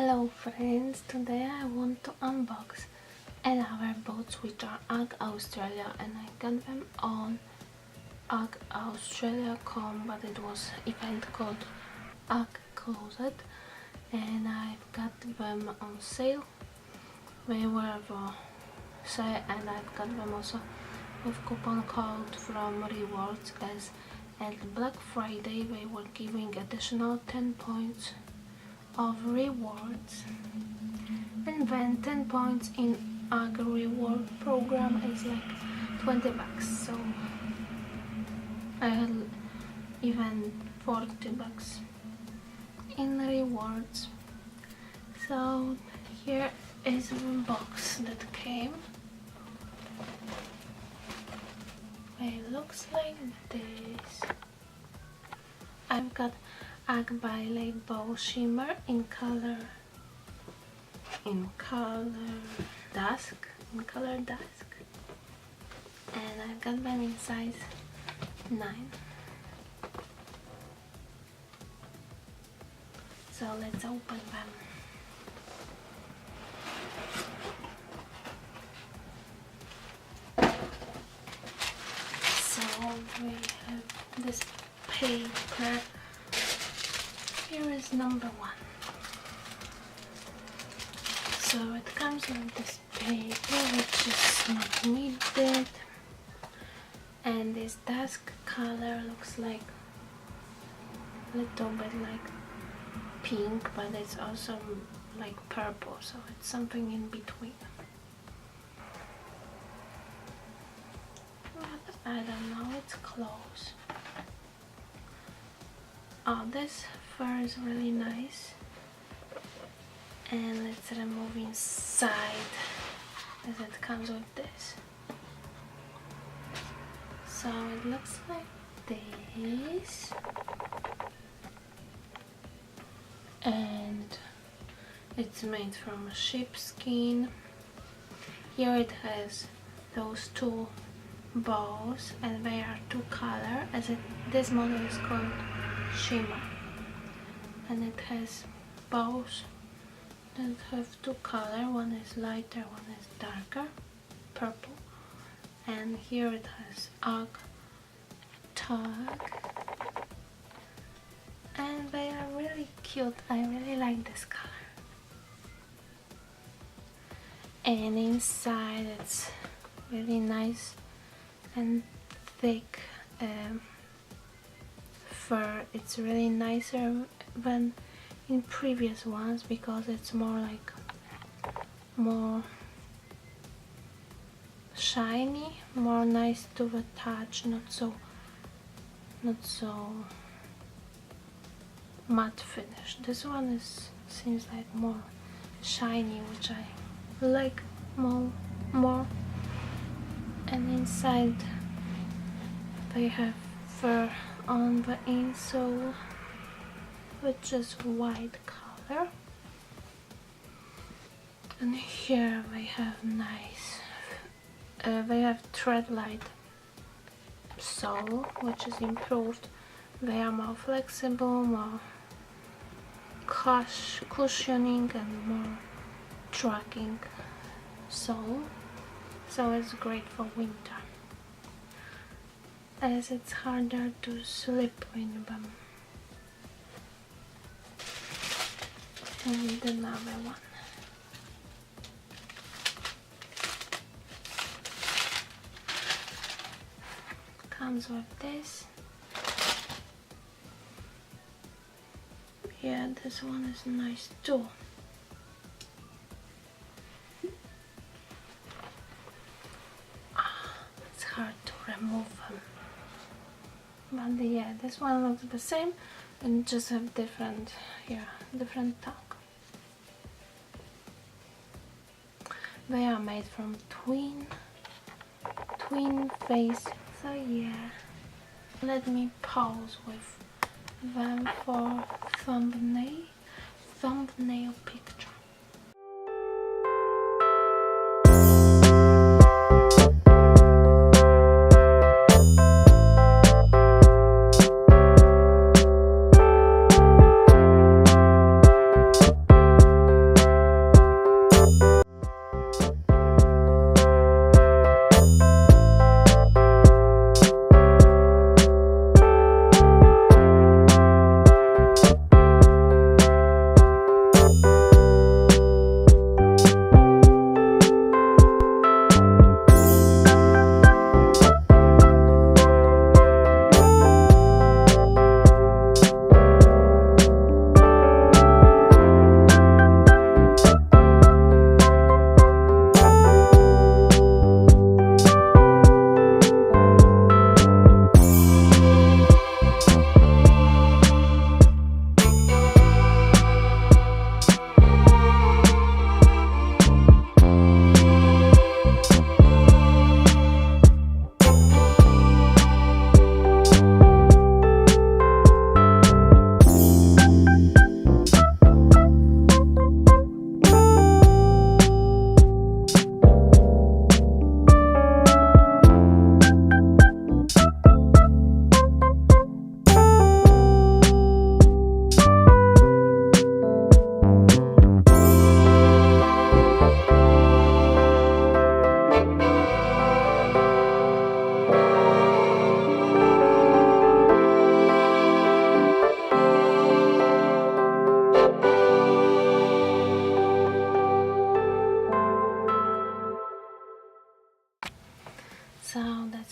Hello friends, today I want to unbox our boots which are UGG Australia, and I got them on uggaustralia.com, but it was event called UGG Closet and I've got them on sale. They were for sale and I've got them also with coupon code from Rewards, as at Black Friday they were giving additional 10 points of rewards, and then 10 points in UGG reward program is like 20 bucks, so I had even 40 bucks in rewards. So here is the box that came. It looks like this. I've got UGG by label Shimmer in color Dusk, and I've got them in size 9. So let's open them. So we have this paper. Here is number 1. So it comes with this paper which is not needed, and this dusk color looks like a little bit like pink, but it's also like purple, so it's something in between. But I don't know, it's close. Oh, this fur is really nice. And let's remove inside, as it comes with this. So it looks like this, and it's made from sheepskin. Here it has those 2 bows, and they are 2 color, this model is called Shimmer, and it has bows that have 2 color. One is lighter, one is darker, purple, and here it has UGG tag, and they are really cute. I really like this color. And inside it's really nice and thick fur. It's really nicer than in previous ones because it's more shiny, more nice to the touch, not so matte finish. This one seems like more shiny, which I like more. And inside they have fur on the insole, which is white color, and here they have they have thread-light sole, which is improved. They are more flexible, more cushioning, and more tracking sole, so it's great for winter, as it's harder to slip in them. And another one. Comes with this. Yeah, this one is nice too. It's hard to remove them. But yeah, this one looks the same and just have different tag. They are made from twin face, so yeah. Let me pause with them for thumbnail picture.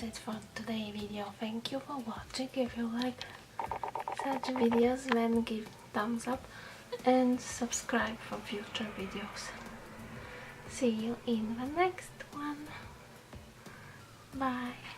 it for today's video. Thank you for watching. If you like such videos, then give thumbs up and subscribe for future videos. See you in the next one. Bye.